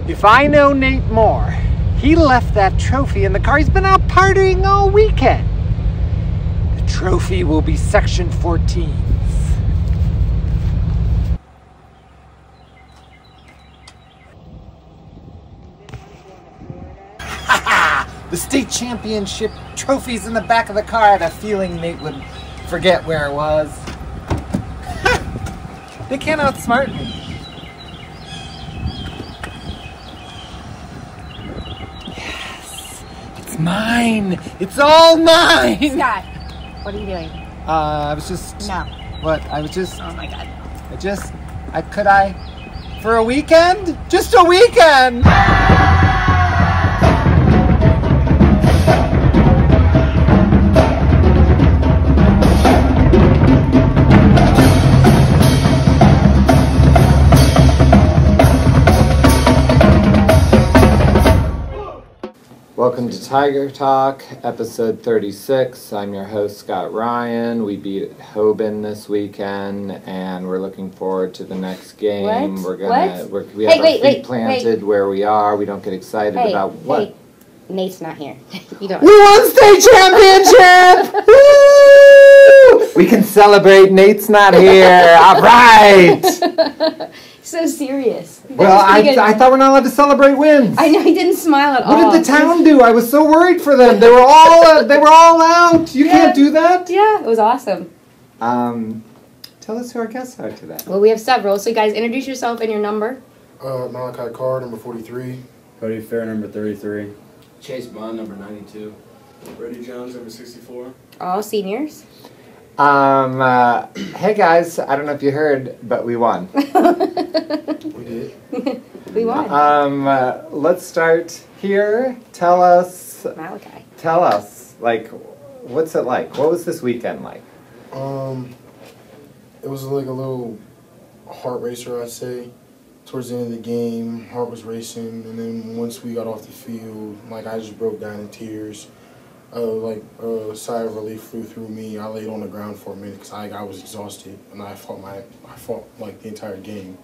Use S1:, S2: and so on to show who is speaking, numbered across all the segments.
S1: If I know Nate Moore, he left that trophy in the car. He's been out partying all weekend. The trophy will be Section 14's. The state championship trophy's in the back of the car. I had a feeling Nate would forget where it was. They can't outsmart me. Yes, it's mine. It's all mine.
S2: Scott, what are you doing?
S1: I was just.
S2: No.
S1: What? I was just.
S2: Oh my God.
S1: Could I? For a weekend? Just a weekend! Welcome to Tiger Talk, episode 36. I'm your host, Scott Ryan. We beat Hoban this weekend, and we're looking forward to the next game.
S2: What?
S1: We have our feet planted where we are. We don't get excited about what.
S2: Hey, Nate's not here. You don't.
S1: We won state championship! Woo! We can celebrate. Nate's not here. All right.
S2: So serious.
S1: Well, I thought we're not allowed to celebrate wins.
S2: I know, he didn't smile at all.
S1: What did the town do? I was so worried for them. They were all out. You can't do that.
S2: Yeah, it was awesome.
S1: Tell us who our guests are today.
S2: Well, we have several. So, guys, introduce yourself and your number.
S3: Malachi Carr, number 43.
S4: Cody Fair, number 33.
S5: Chase Bond, number 92.
S6: Brady Jones, number 64.
S2: All seniors.
S1: Hey guys, I don't know if you heard, but we won.
S3: We did.
S2: We won.
S1: Let's start here. Tell us,
S2: Malachi.
S1: like, what's it like? What was this weekend like?
S3: It was like a little heart racer, I'd say. Towards the end of the game, heart was racing, and then once we got off the field, like, I just broke down in tears. A sigh of relief flew through me. I laid on the ground for a minute because I was exhausted, and I fought like the entire game.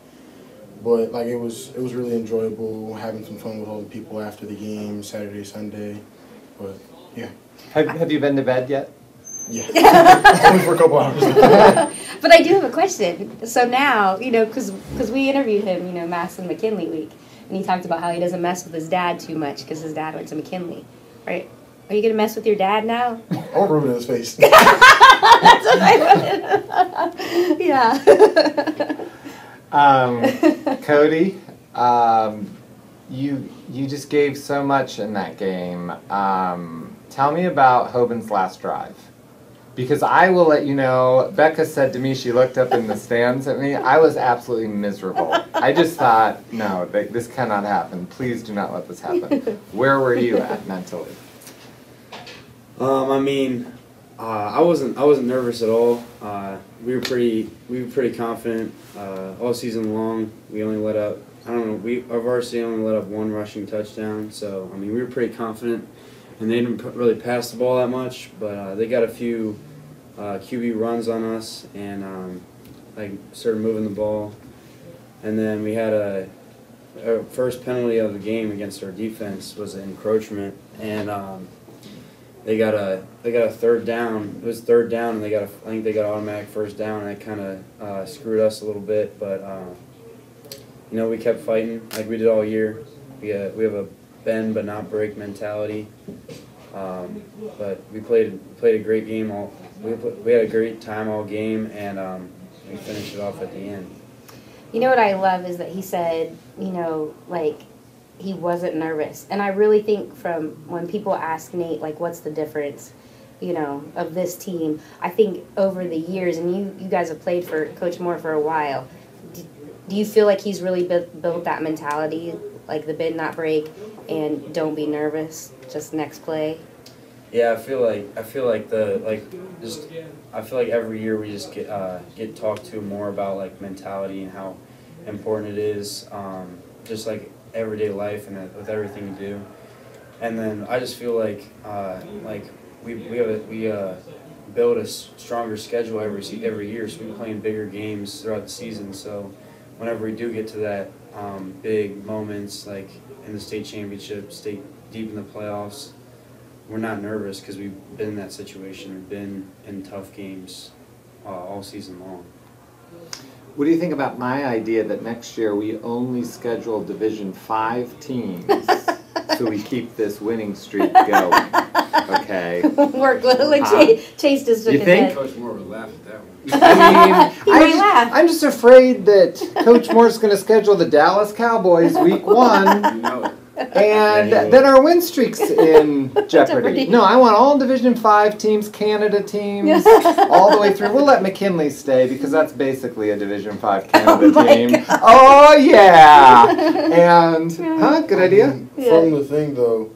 S3: But like it was really enjoyable, having some fun with all the people after the game, Saturday, Sunday. But yeah.
S1: Have you been to bed yet?
S3: Yeah, only for a couple hours.
S2: But I do have a question. So now, because we interviewed him, Massillon McKinley week, and he talked about how he doesn't mess with his dad too much because his dad went to McKinley, right? Are you going to mess with your dad now?
S3: I won't ruin his face.
S2: That's what I wanted. Yeah.
S1: Cody, you just gave so much in that game. Tell me about Hoban's last drive. Because I will let you know, Becca said to me, she looked up in the stands at me, I was absolutely miserable. I just thought, no, this cannot happen. Please do not let this happen. Where were you at mentally?
S4: I wasn't nervous at all. We were pretty confident all season long. We only let up, our varsity only let up one rushing touchdown. So we were pretty confident, and they didn't really pass the ball that much. But they got a few QB runs on us, and started moving the ball. And then we had our first penalty of the game against our defense was an encroachment, and They got a third down. It was third down, and I think they got automatic first down, and it kind of screwed us a little bit. But we kept fighting like we did all year. We have a bend but not break mentality. But we played a great game. We had a great time all game, and we finished it off at the end.
S2: You know what I love is that he said, he wasn't nervous. And I really think from when people ask Nate, what's the difference, of this team, I think over the years, and you guys have played for Coach Moore for a while, do you feel like he's really built that mentality, like the bend, not break, and don't be nervous, just next play?
S4: Yeah, I feel like every year we just get talked to more about mentality and how important it is, just everyday life and with everything you do. And then I just feel like we build a stronger schedule every year, so we're playing bigger games throughout the season. So whenever we do get to that big moments, like in the state championship, state deep in the playoffs, we're not nervous because we've been in that situation. We've been in tough games all season long.
S1: What do you think about my idea that next year we only schedule Division 5 teams so we keep this winning streak going? Okay.
S2: Work. Look, Chase just shook
S1: You
S2: his
S1: think?
S2: head.
S5: Coach Moore would laugh at that one.
S1: I mean,
S2: might laugh.
S1: I'm just afraid that Coach Moore's going to schedule the Dallas Cowboys week 1.
S5: You know it.
S1: And then our win streak's in jeopardy. No, I want all Division 5 teams, Canada teams, all the way through. We'll let McKinley stay because that's basically a Division 5 Canada team.
S2: God.
S1: Oh, yeah. And, good idea?
S3: From the thing, though,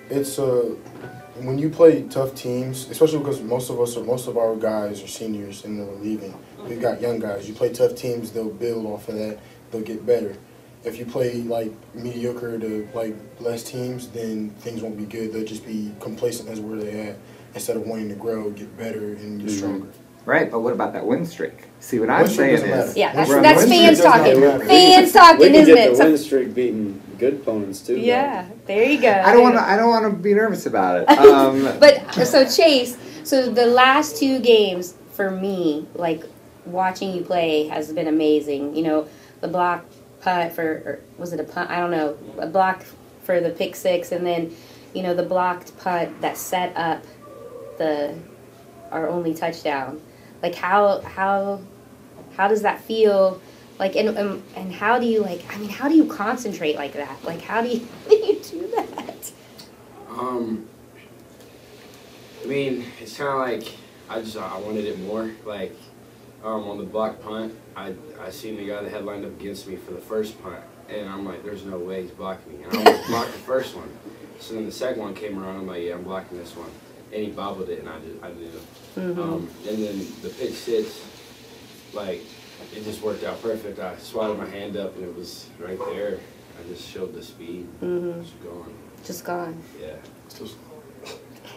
S3: it's when you play tough teams, especially because most of our guys are seniors and they're leaving. We've got young guys. You play tough teams, they'll build off of that. They'll get better. If you play like mediocre to like less teams, then things won't be good. They'll just be complacent as where they're at instead of wanting to grow, get better, and get stronger.
S1: Right, but what about that win streak? See, what I'm
S3: Win streak
S1: saying
S3: doesn't
S1: is...
S3: matter.
S2: Yeah,
S1: We're-
S2: that's
S1: win streak
S2: fans
S3: does not
S2: talking.
S3: matter.
S2: Fans talking,
S4: We can
S2: isn't
S4: get
S2: it?
S4: the win streak beating good opponents too.
S2: Yeah, there you go.
S1: I don't want to be nervous about it.
S2: But so Chase, so the last 2 games for me, like watching you play has been amazing. You know, the block putt or was it a punt? I don't know. A block for the pick 6, and then, you know, the blocked punt that set up our only touchdown. Like how does that feel? Like and how do you how do you concentrate like that? Like how do you do that?
S5: I mean, it's kind of like I wanted it more. Like on the block punt, I seen the guy that had lined up against me for the first punt, and I'm like, there's no way he's blocking me. And I almost blocked the first one. So then the second one came around. I'm like, yeah, I'm blocking this one. And he bobbled it, and I did. And then the pick 6, like, it just worked out perfect. I swatted my hand up, and it was right there. I just showed the speed. It's gone.
S2: Just gone.
S5: Yeah.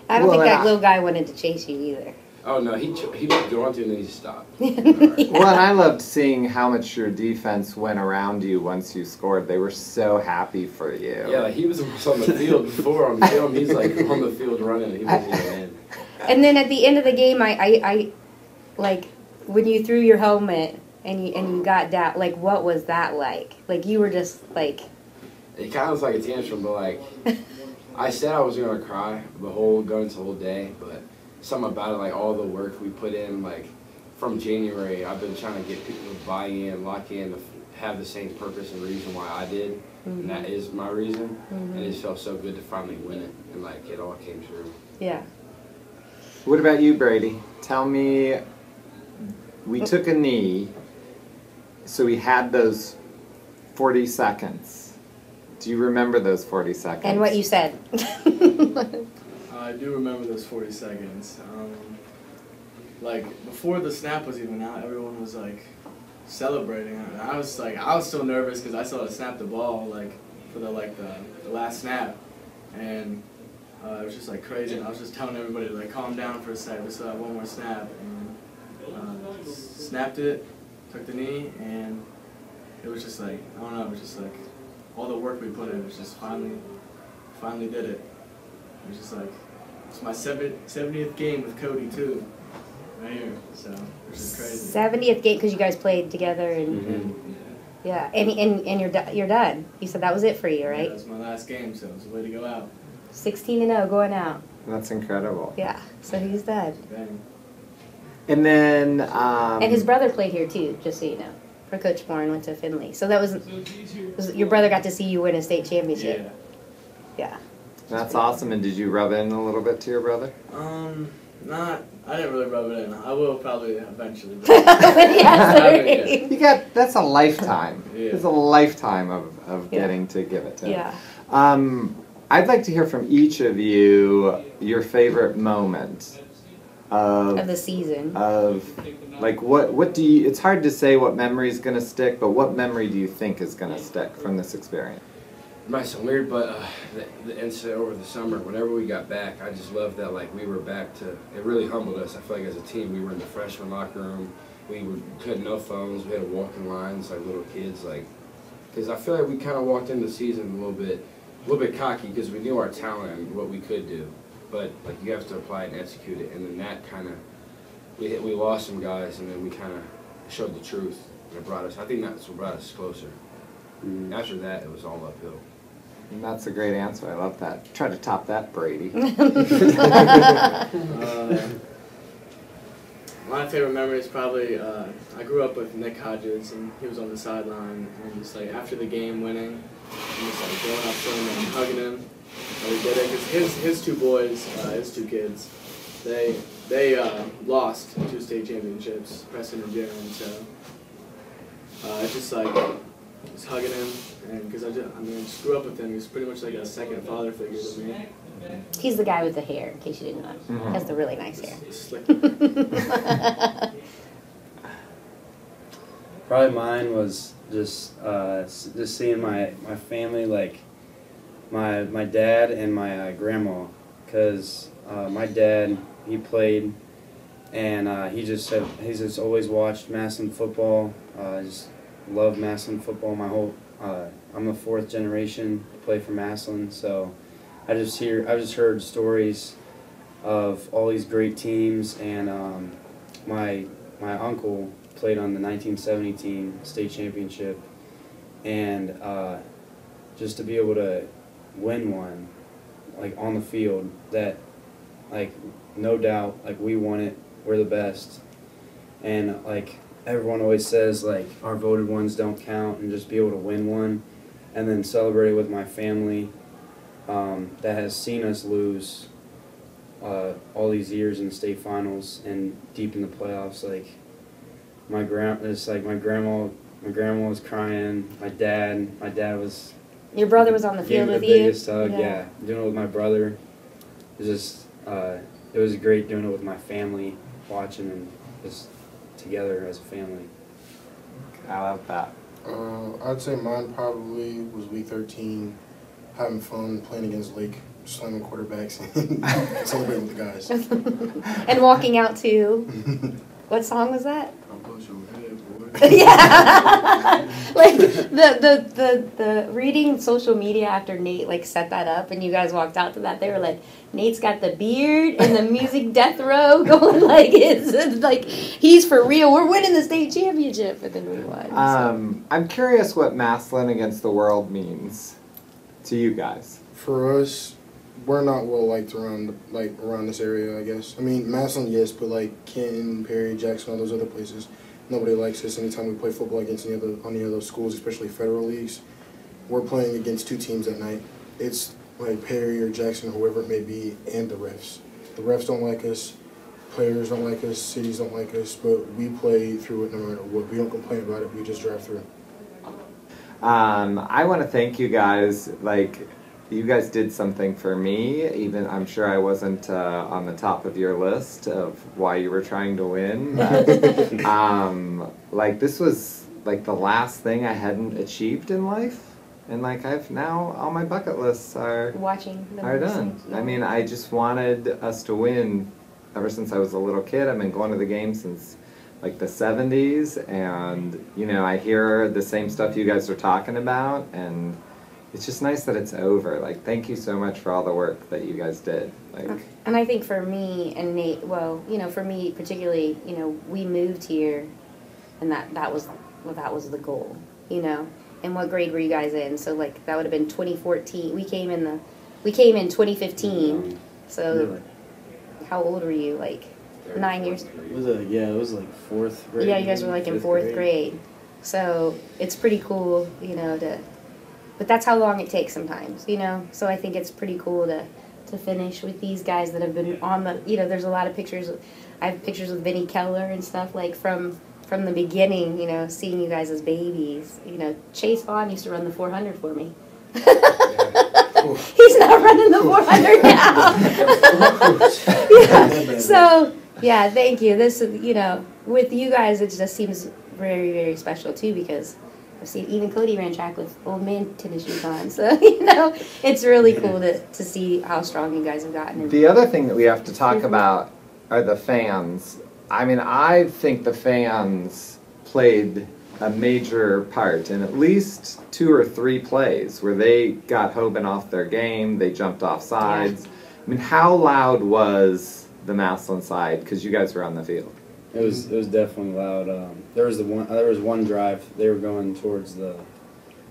S2: I don't
S1: Well,
S2: think that little guy wanted to chase you either.
S5: Oh no, he was going to, and then he stopped.
S1: Well, and I loved seeing how much your defense went around you once you scored. They were so happy for you.
S5: Yeah, like he was almost on the field before on film. He's like on the field running. He wasn't even in.
S2: And then at the end of the game, I like when you threw your helmet and you got down. Like, what was that like? Like you were just like.
S5: It kind of was like a tantrum, but like I said I was gonna cry the whole day, but something about it, like all the work we put in, like from January, I've been trying to get people to buy in, lock in, to have the same purpose and reason why I did, and that is my reason. And it just felt so good to finally win it, and like it all came true.
S2: Yeah.
S1: What about you, Brady? Tell me, we took a knee, so we had those 40 seconds. Do you remember those 40 seconds?
S2: And what you said.
S6: I do remember those 40 seconds. Like before the snap was even out, everyone was like celebrating. And I was still nervous because I still had to snap the ball like for the last snap, and it was just like crazy. And I was just telling everybody to like calm down for a sec. We still have one more snap, and snapped it, took the knee, and it was just like I don't know. It was just like all the work we put in was just finally did it. It was just like. It's my 70th game with Cody too, right here. So which is crazy.
S2: 70th game because you guys played together and yeah, and you're done. You said that was it for you, right?
S6: Yeah, that was my last game, so it's a way to go out.
S2: 16-0 going out.
S1: That's incredible.
S2: Yeah, so he's done.
S6: Bang.
S1: And then...
S2: and his brother played here too, just so you know. For Coach Moore and went to Finley. So that was your brother got to see you win a state championship.
S6: Yeah.
S1: That's awesome. And did you rub in a little bit to your brother?
S6: I didn't really rub it in. I will probably eventually.
S1: That's a lifetime.
S6: Yeah.
S1: It's a lifetime of getting to give it to him.
S2: Yeah.
S1: I'd like to hear from each of you your favorite moment
S2: of the season.
S1: Like what do you? It's hard to say what memory is going to stick, but what memory do you think is going to stick from this experience?
S5: It might sound weird, but the incident over the summer, whenever we got back, I just loved that like we were back to. It really humbled us. I feel like as a team, we were in the freshman locker room, had no phones. We had to walk in lines like little kids, like, because I feel like we kind of walked into the season a little bit cocky because we knew our talent and what we could do, but like you have to apply it and execute it, and then that kind of we lost some guys, and then we kind of showed the truth, and it brought us. I think that's what brought us closer. After that, it was all uphill.
S1: And that's a great answer. I love that. Try to top that, Brady.
S6: My favorite memory is probably I grew up with Nick Hodges, and he was on the sideline, and just like after the game winning, and just like going up to him and hugging him. And we did it because his two boys, his two kids, they lost 2 state championships, Preston and Jaron. So it's just like just hugging him, and because I just grew up with him. He's pretty much like a second father figure to me.
S2: He's the guy with the hair, in case you didn't know.
S1: Mm-hmm.
S2: He has the really nice hair.
S6: Slick.
S4: Probably mine was just seeing my family, like my dad and my grandma, because my dad, he played, and he's just always watched Massillon football. Just loved Massillon football. My whole I'm the 4th generation to play for Massillon, so I just heard stories of all these great teams, and my uncle played on the 1970 team, state championship, and just to be able to win one, like on the field, that like no doubt, like we won it, we're the best, and like everyone always says, like our voted ones don't count, and just be able to win one, and then celebrate it with my family. That has seen us lose all these years in the state finals and deep in the playoffs. Like my grandma was crying. My dad was.
S2: Your brother was on the field with
S4: the
S2: you?
S4: biggest hug. Yeah, doing it with my brother. It was just it was great doing it with my family, watching and just together as a family.
S1: I love that.
S3: I'd say mine probably was week 13, having fun playing against Lake, slamming quarterbacks and celebrating with the guys.
S2: And walking out to, what song was that?
S3: I'll push your head, boy.
S2: Yeah. Like the reading social media after Nate like set that up and you guys walked out to that, they were like, Nate's got the beard and the music death row going like it's like he's for real. We're winning the state championship, and then we won.
S1: I'm curious what Massillon against the world means to you guys.
S3: For us, we're not well liked around this area, I guess. I mean, Massillon, yes, but like Kenton, Perry, Jackson, all those other places, nobody likes us. Anytime we play football against any of those schools, especially federal leagues, we're playing against 2 teams that night. It's like Perry or Jackson, whoever it may be, and the refs. The refs don't like us, players don't like us, cities don't like us, but we play through it no matter what. We don't complain about it, we just drive through.
S1: I want to thank you guys. Like, you guys did something for me. Even I'm sure I wasn't on the top of your list of why you were trying to win. But, like, this was like the last thing I hadn't achieved in life, and like I've now all my bucket lists are done. I mean, I just wanted us to win ever since I was a little kid. I've been going to the game since like the 70s, and you know, I hear the same stuff you guys are talking about, and it's just nice that it's over. Like, thank you so much for all the work that you guys did. Like,
S2: and I think for me and Nate, well, you know, for me particularly, you know, we moved here, and that was the goal, you know. And what grade were you guys in? So like that would have been 2014. We came in 2015. So how old were you? Like 9 years.
S4: It was like 4th grade.
S2: Yeah, you guys were like in 4th grade. So it's pretty cool, you know, but that's how long it takes sometimes, you know. So I think it's pretty cool to finish with these guys that have been on the, you know, there's a lot of pictures. I have pictures with Vinny Keller and stuff like from the beginning, you know, seeing you guys as babies. You know, Chase Vaughn used to run the 400 for me. He's not running the 400 now. Yeah. So, yeah, thank you. This, you know, with you guys, it just seems very, very special, too, because I've seen even Cody ran track with old man tennis shoes on. So, you know, it's really cool to see how strong you guys have gotten.
S1: The other thing that we have to talk about are the fans. I mean, I think the fans played a major part in at least 2 or 3 plays where they got Hoban off their game, they jumped off sides. I mean, how loud was the Massillon side? Because you guys were on the field.
S4: It was definitely loud. There was one drive they were going towards the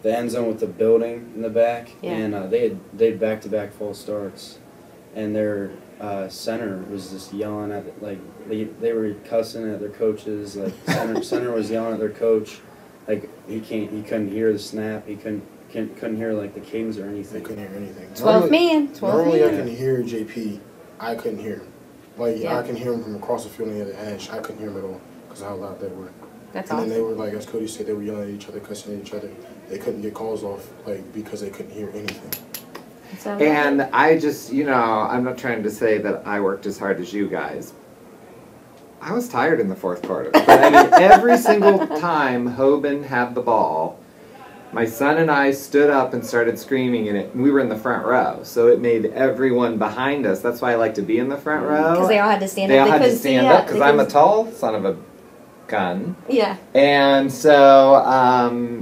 S4: end zone with the building in the back, and they had back-to-back false starts, and their center was just yelling at it, like they were cussing at their coaches. Like center was yelling at their coach, like he couldn't hear the snap, he couldn't hear like the cadence or anything.
S3: They couldn't hear anything.
S2: 12 man.
S3: Normally I can hear JP. I couldn't hear him. Like
S2: Yeah.
S3: I can hear him from across the field on the other edge. I couldn't hear him at all because of how loud they were.
S2: That's
S3: And
S2: awesome.
S3: then they were like, as Cody said, they were yelling at each other, cussing at each other. They couldn't get calls off, like because they couldn't hear anything.
S2: So,
S1: And I just, you know, I'm not trying to say that I worked as hard as you guys. I was tired in the 4th quarter. But I mean, every single time Hoban had the ball, my son and I stood up and started screaming in it. And we were in the front row, so it made everyone behind us. That's why I like to be in the front row.
S2: because they all had to stand
S1: They
S2: up.
S1: all had to
S2: couldn't
S1: stand
S2: see
S1: up because I'm a
S2: couldn't-
S1: tall son of a gun.
S2: Yeah.
S1: And so,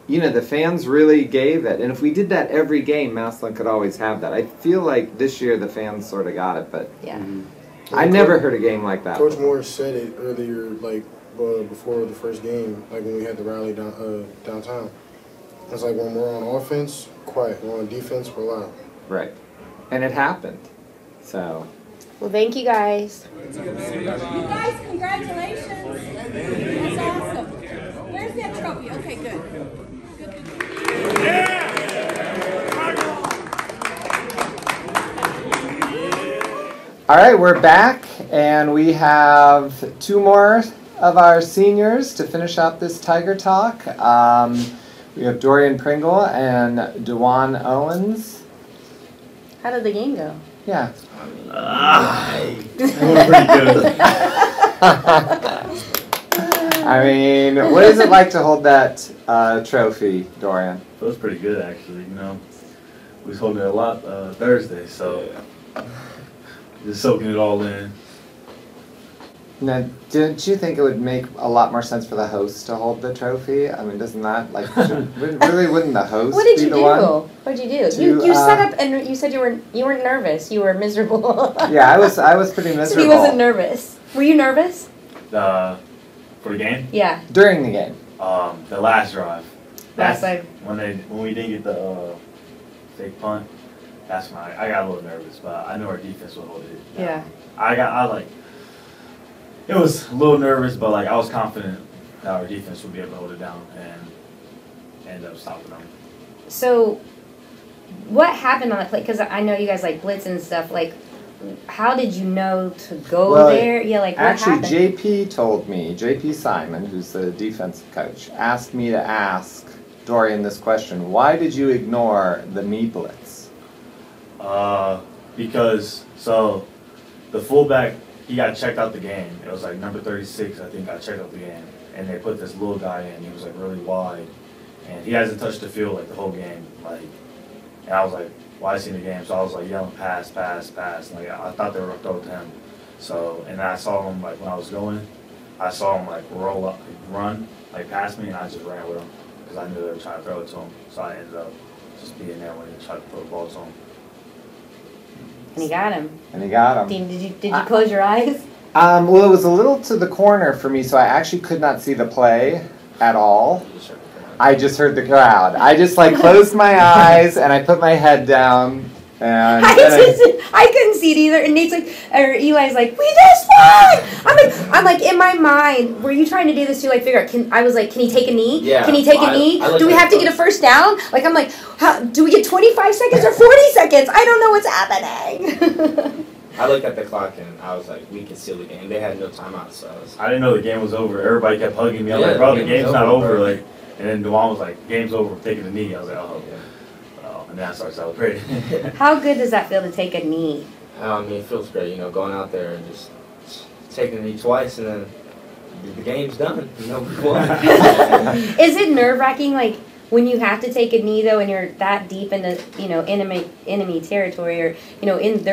S1: you know, the fans really gave it. And if we did that every game, Massillon could always have that. I feel like this year the fans sort of got it, but
S2: Yeah.
S1: I never heard a game like that.
S3: Coach Moore said it earlier, like before the first game, like when we had the rally downtown. It's like when we're on offense, quiet. When we're on defense, we're loud.
S1: Right. And it happened. So.
S2: Well, thank you guys.
S7: You guys, congratulations. That's awesome. Where's that trophy? Okay, good.
S1: All right, we're back, and we have 2 more of our seniors to finish out this Tiger Talk. We have Dorian Pringle and Dewan Owens.
S2: How did the game go?
S1: Yeah.
S8: Pretty good.
S1: I mean, what is it like to hold that trophy, Dorian?
S8: It was pretty good, actually. You know, we was holding it a lot Thursday, so just soaking it all in.
S1: Now, didn't you think it would make a lot more sense for the host to hold the trophy? I mean, doesn't that, like, really wouldn't the host
S2: What did
S1: be
S2: you
S1: the
S2: do?
S1: one?
S2: What did you do?
S1: To,
S2: You set up and you said you weren't nervous. You were miserable.
S1: Yeah, I was pretty miserable.
S2: So he wasn't nervous. Were you nervous?
S8: For the game,
S2: Yeah.
S1: During the game.
S8: the last drive.
S2: Last
S8: That's
S2: drive.
S8: when we didn't get the fake punt. That's when I got a little nervous, but I knew our defense would hold it.
S2: Yeah.
S8: It was a little nervous, but like I was confident that our defense would be able to hold it down and end up stopping them.
S2: So, what happened on that play? Because I know you guys like blitz and stuff. Like, how did you know to go
S1: Well,
S2: there? Yeah, like what
S1: Actually,
S2: happened?
S1: JP told me, JP Simon, who's the defensive coach, asked me to ask Dorian this question. Why did you ignore the me blitz?
S8: Because so the fullback, he got checked out the game. It was like number 36, I think, got checked out the game, and they put this little guy in. He was like really wide, and he hasn't touched the field like the whole game. Like, and I was like, "Why is he in the game?" So I was like yelling, "Pass, pass, pass!" Like I thought they were gonna throw it to him. So and I saw him like when I was going, I saw him like roll up, run like past me, and I just ran with him because I knew they were trying to throw it to him. So I ended up just being there when they tried to throw the ball to him.
S2: And he got him.
S1: And he got him.
S2: Did you close your eyes?
S1: Well, it was a little to the corner for me, so I actually could not see the play at all. I just heard the crowd. I just like closed my eyes and I put my head down. And
S2: I couldn't see it either. And Nate's like, or Eli's like, we just won. I'm like in my mind. Were you trying to do this to like figure out? Can he take a knee?
S5: Yeah,
S2: Can he take a knee?
S5: I
S2: Do we have to get a first down? Like I'm like, do we get 25 seconds or 40 seconds? I don't know what's happening.
S5: I looked at the clock and I was like, we can seal the game. They had no timeouts, so I was
S8: I didn't know the game was over. Everybody kept hugging me. I was
S5: Yeah,
S8: like, bro,
S5: the
S8: the
S5: game's
S8: game's not
S5: over,
S8: over.
S5: bro.
S8: Like, and then Dewan was like, game's over, taking a knee. I was like, oh.
S5: yeah.
S8: And then I started celebrating.
S2: How good does that feel to take a knee?
S5: I mean, it feels great, going out there and just taking a knee twice and then the game's done. We won.
S2: Is it nerve-wracking, like, when you have to take a knee, though, and you're that deep into, enemy territory, or, in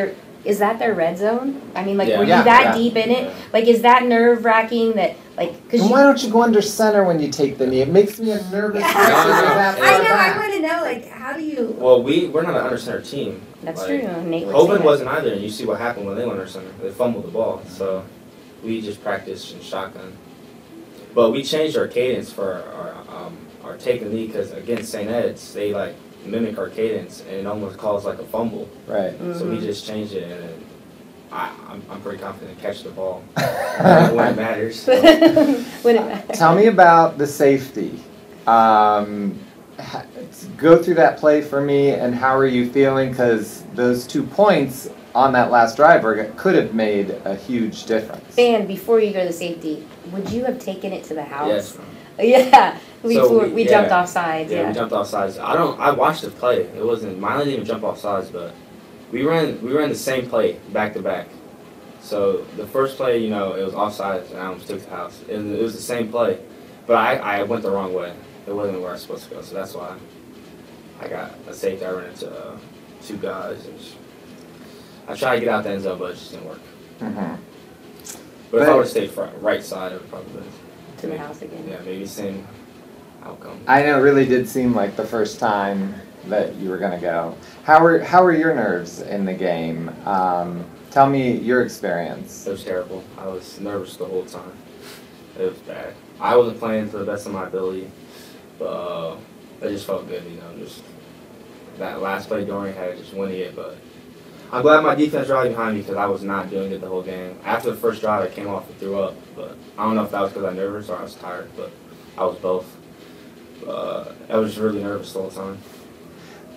S2: is that their red zone? I mean, like,
S5: Yeah.
S2: were you
S1: Yeah,
S2: that
S1: yeah.
S2: deep in it?
S8: Yeah.
S2: Like, is that nerve-wracking that, like, because
S1: And why don't you go under center when you take the knee? It makes me a nervous person.
S5: No, no.
S2: I want to know, like, how do you...
S5: Well, we're not an under center team.
S2: That's
S5: Like,
S2: true. Nate would say
S5: Hoban
S2: that.
S5: wasn't either, and you see what happened when they went under center. They fumbled the ball, so we just practiced in shotgun. But we changed our cadence for our take the knee because against St. Ed's, they like mimic our cadence and it almost calls like a fumble.
S1: Right.
S5: So we just changed it, and I'm pretty confident to catch the ball when it matters. So.
S2: When it matters.
S1: Tell me about the safety. Go through that play for me, and how are you feeling? Because those 2 points on that last drive could have made a huge difference.
S2: And before you go to safety, would you have taken it to the house?
S5: Yes.
S2: Yeah. We
S5: So
S2: jumped off sides.
S5: Yeah, we jumped off sides. I watched the play. It wasn't mine. Didn't even jump off sides, but we ran the same play back to back. So the first play, you know, it was offsides and I almost took the house. It was the same play, but I went the wrong way. It wasn't where I was supposed to go, so that's why I got a safety. I ran into 2 guys. And I tried to get out the end zone, but it just didn't work.
S1: Mm-hmm.
S5: But if I would have stayed right side, it would probably been
S2: To the house again.
S5: yeah, maybe same outcome.
S1: I know it really did seem like the first time that you were going to go. How were your nerves in the game? Tell me your experience.
S5: It was terrible. I was nervous the whole time. It was bad. I wasn't playing to the best of my ability, but it just felt good, you know. Just that last play, Dorian had just winning it, but I'm glad my defense rallied behind me because I was not doing it the whole game. After the first drive, I came off and threw up, but I don't know if that was because I was nervous or I was tired, but I was both. I was just really nervous the whole time.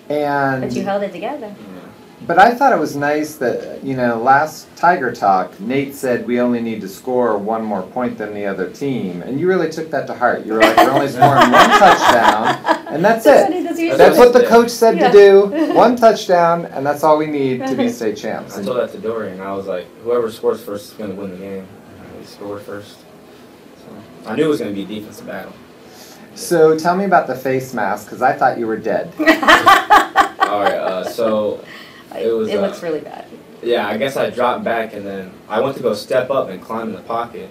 S1: And
S2: But you held it together.
S5: Yeah.
S1: but I thought it was nice that, you know, last Tiger Talk, Nate said we only need to score 1 more point than the other team, and you really took that to heart. You were like, we're only scoring 1 touchdown, and that's it. That's what the coach said to do. 1 touchdown, and that's all we need to be state champs.
S5: I told that to Dorian. I was like, whoever scores first is going to win the game. And we scored first. So I knew it was going to be a defensive battle.
S1: So tell me about the face mask, because I thought you were dead.
S5: All right, so it was.
S2: It looks really bad.
S5: Yeah, I guess I dropped back and then I went to go step up and climb in the pocket,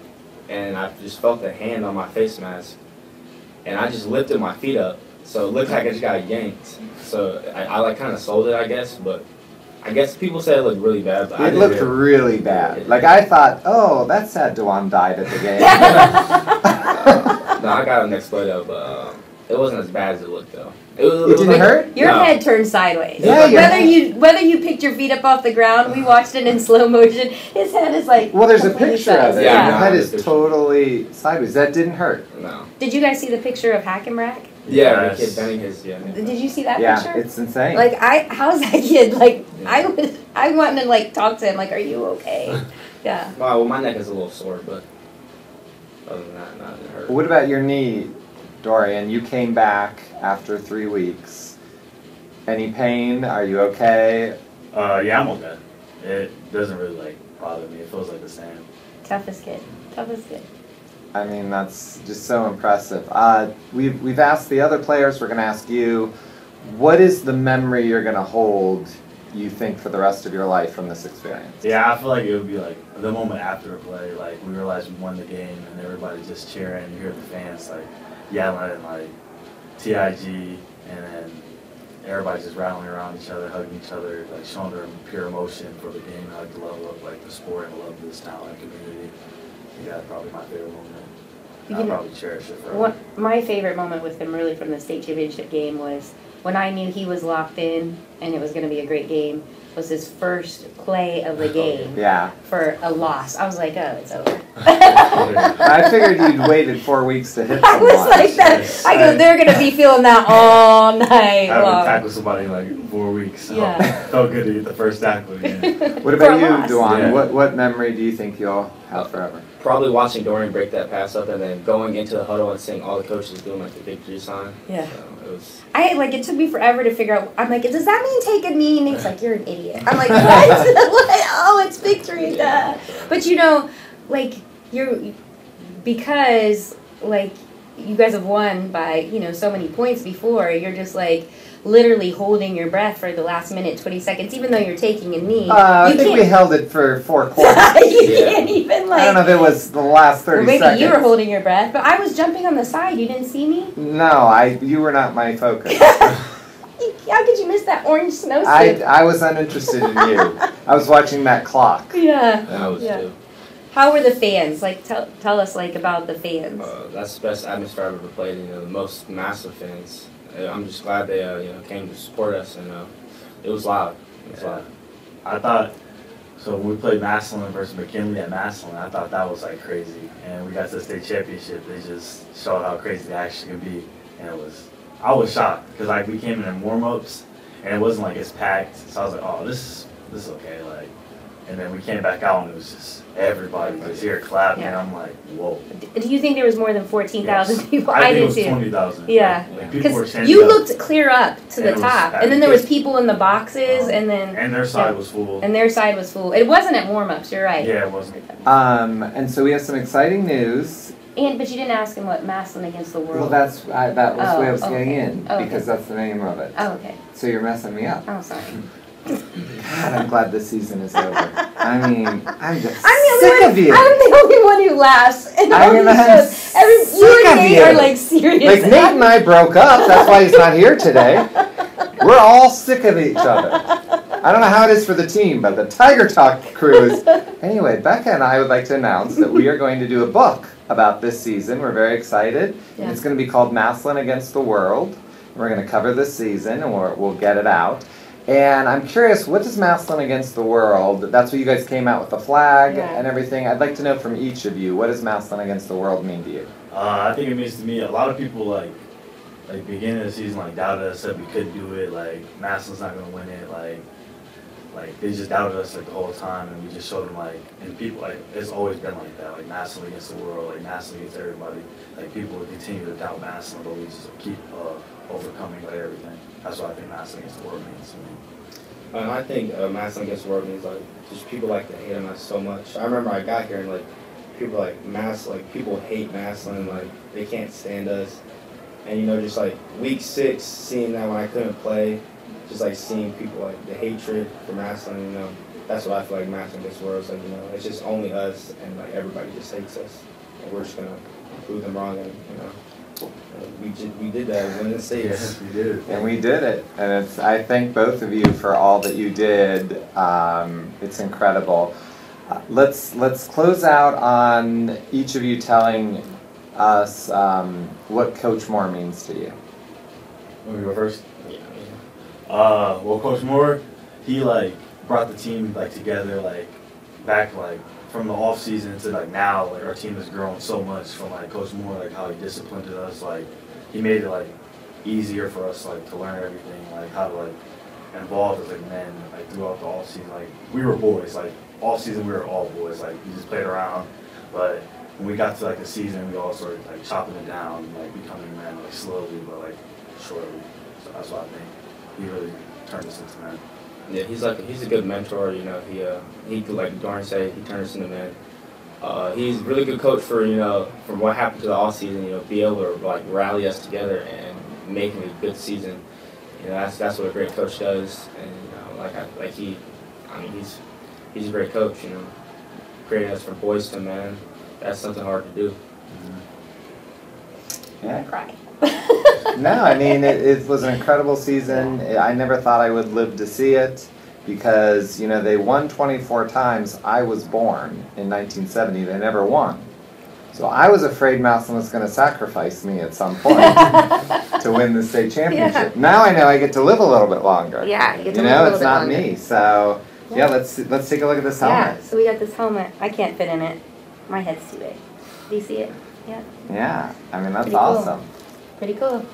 S5: and I just felt the hand on my face mask, and I just lifted my feet up, so it looked like I just got yanked. So I like kind of sold it, I guess, but I guess people said it looked really bad. But
S1: It looked really bad. Like, I thought, oh, that's sad Dewan died at the game.
S5: No, I got it next play though, but it wasn't as bad as it looked though. It
S1: didn't
S5: like,
S1: hurt?
S2: Your
S5: No.
S2: head turned sideways.
S1: Yeah, your
S2: whether you picked your feet up off the ground, we watched it in slow motion. His head is like.
S1: Well, there's a
S2: completely
S1: picture of it.
S5: Yeah,
S1: Your
S5: no,
S1: head
S5: there's
S1: is
S5: a picture.
S1: totally sideways. That didn't hurt.
S5: No.
S2: Did you guys see the picture of Hackenbrack?
S5: Yeah,
S8: Yes.
S5: the kid bending his
S2: Did you see that
S1: Yeah,
S2: picture?
S1: it's insane.
S2: Like how's that kid? Like I wanted to like talk to him. Like, are you okay? Yeah.
S5: Well, my neck is a little sore, but other than that, not it hurt.
S1: What about your knee, Dorian? You came back after 3 weeks. Any pain? Are you okay?
S8: Yeah, I'm okay. It doesn't really like bother me. It feels like the same.
S2: Toughest kid. Toughest kid.
S1: I mean, that's just so impressive. We've asked the other players. We're going to ask you, what is the memory you're going to hold, you think, for the rest of your life from this experience?
S8: Yeah, I feel like it would be like the moment after a play, like we realized we won the game and everybody's just cheering. You hear the fans like yelling and like TIG, and then everybody's just rattling around each other, hugging each other, like showing their pure emotion for the game, like the love of like the sport and the love of this town and community. Yeah, probably my favorite moment. I'll probably cherish it forever.
S2: My favorite moment with him really from the state championship game was when I knew he was locked in and it was going to be a great game, was his first play of the game
S1: Yeah.
S2: for a loss. I was like, oh, it's over.
S1: I figured you'd waited 4 weeks to hit
S2: I
S1: someone.
S2: was like that. I go, they're going to be feeling that all night
S8: I haven't
S2: long.
S8: tackled somebody in like 4 weeks, so
S2: Yeah.
S8: it felt good to get the first tackle again.
S1: What about
S2: For a
S1: you,
S2: loss.
S1: Duan?
S8: Yeah.
S1: What memory do you think you'll have forever?
S5: Probably watching Dorian break that pass up and then going into the huddle and seeing all the coaches doing like the victory sign.
S2: Yeah.
S5: So it was.
S2: It took me forever to figure out. I'm like, does that mean take a knee? And Nate's like, you're an idiot. I'm like, what? What? Oh, it's victory. Duh. But like, because, like, you guys have won by, you know, so many points before. You're just like literally holding your breath for the last minute, 20 seconds, even though you're taking a knee.
S1: I think we held it for 4 quarters.
S2: You can't even like.
S1: I don't know if it was the last 30
S2: maybe
S1: seconds.
S2: you were holding your breath, but I was jumping on the side. You didn't see me?
S1: No, you were not my focus.
S2: How could you miss that orange snowsuit?
S1: I was uninterested in you. I was watching that clock.
S2: Yeah.
S5: I was too.
S2: How were the fans? Like, tell us like about the fans.
S5: That's the best atmosphere I've ever played. You know, the most massive fans. I'm just glad they you know, came to support us, and it was loud. It was loud.
S8: I thought, so when we played Massillon versus McKinley at Massillon, I thought that was like crazy. And we got to the state championship. They just showed how crazy the action can be, and I was shocked because like we came in warm-ups and it wasn't like it's packed. So I was like, oh, this is okay. Like, and then we came back out and it was just everybody was here clapping. And I'm like, whoa.
S2: Do you think there was more than 14,000 people?
S8: I think
S2: did
S8: it was
S2: too.
S8: 20,000.
S2: Yeah,
S8: because
S2: you looked clear up to the top, and then there was
S8: packed.
S2: people in the boxes, and then
S8: their side was full.
S2: And their side was full. It wasn't at warm-ups. You're right.
S8: Yeah, it wasn't.
S1: And so we have some exciting news.
S2: But you didn't ask him what Massillon Against the World.
S1: Well, that was where I was getting in,
S2: okay.
S1: because that's the name of it.
S2: Oh, okay.
S1: So you're messing me up.
S2: Oh, sorry.
S1: God, I'm glad this season is over. I mean, I'm just
S2: I'm
S1: sick of you.
S2: I'm the only one who laughs. And all these shows. You and Nate are like serious.
S1: Like Nate and I broke up. That's why he's not here today. We're all sick of each other. I don't know how it is for the team, but the Tiger Talk crew is. Anyway, Becca and I would like to announce that we are going to do a book about this season. We're very excited.
S2: Yeah.
S1: And it's going to be called Massillon Against the World. We're going to cover this season, and we'll get it out. And I'm curious, what does Massillon Against the World, that's what you guys came out with the flag and everything. I'd like to know from each of you, what does Massillon Against the World mean to you?
S8: I think it means to me, a lot of people like beginning of the season doubted us, said we couldn't do it, like Massillon's not going to win it, like they just doubted us like the whole time, and we just showed them and people it's always been like that, like Massillon against the world, like Massillon against everybody, like people would continue to doubt Massillon, but we just keep overcoming everything. That's what I think Massillon Against the World means to me.
S5: And I think Massillon Against the World means just people like to hate on us so much. I remember I got here and people people hate Massillon, they can't stand us. And just week 6, seeing that when I couldn't play, just seeing people the hatred for Massillon, that's what I feel like Massillon Against the World is it's just only us, and everybody just hates us, and we're just gonna prove them wrong, and we did that in the States.
S8: Yes, we did.
S1: And we did it, and I thank both of you for all that you did. It's incredible. Let's close out on each of you telling us what Coach Moore means to you.
S8: Want me to go first?
S5: Yeah.
S8: Well, Coach Moore, he brought the team together back from the off season to now. Our team has grown so much from Coach Moore, how he disciplined us. He made it easier for us to learn everything, how to involve as men throughout the off season. We were boys. Off season we were all boys. We just played around, but when we got to the season, we all started chopping it down, becoming men slowly but shortly. So that's what I think. He really turned us into men.
S5: Yeah, he's a good mentor. He like Dorn said, he turned us into men. He's a really good coach for from what happened to the off season. Be able to rally us together and make a good season. That's what a great coach does. And he's a great coach. Creating us from boys to men. That's something hard to do.
S1: Yeah.
S2: I cried.
S1: No, I mean, it was an incredible season. I never thought I would live to see it because, they won 24 times. I was born in 1970. They never won. So I was afraid Massillon was going to sacrifice me at some point to win the state championship. Yeah. Now I know I get to live a little bit longer.
S2: Yeah, you get to live a little
S1: it's
S2: bit
S1: not
S2: longer.
S1: Me. So, yeah, let's take a look at this helmet.
S2: Yeah, so we got this helmet. I can't fit in it. My head's too big. Do you see it? Yeah.
S1: Yeah, I mean, that's
S2: Pretty
S1: awesome.
S2: Cool. Pretty cool.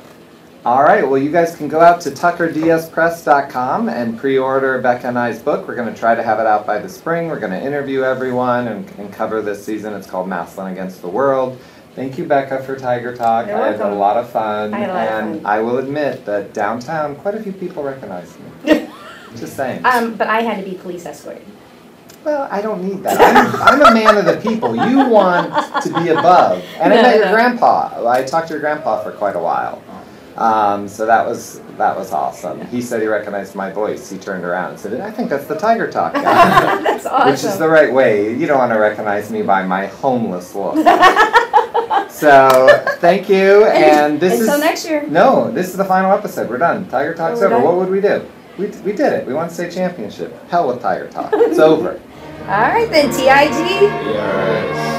S1: All right, well, you guys can go out to tuckerdspress.com and pre-order Becca and I's book. We're going to try to have it out by the spring. We're going to interview everyone and cover this season. It's called Massillon Against the World. Thank you, Becca, for Tiger Talk.
S2: You're
S1: I had a lot of fun.
S2: I had a lot of fun.
S1: I will admit that downtown, quite a few people recognized me. Just saying.
S2: But I had to be police escorted.
S1: Well, I don't need that. I'm a man of the people. You want to be above. And I met your grandpa. I talked to your grandpa for quite a while. So that was awesome. He said he recognized my voice. He turned around and said, I think that's the Tiger Talk guy.
S2: That's awesome.
S1: Which is the right way. You don't want to recognize me by my homeless look. So, thank you. And this
S2: Until next year.
S1: No, this is the final episode. We're done. Tiger Talk's over. What would we do? We did it. We won the state championship. Hell with Tiger Talk. It's over.
S2: All right then, TIG.
S5: Yes.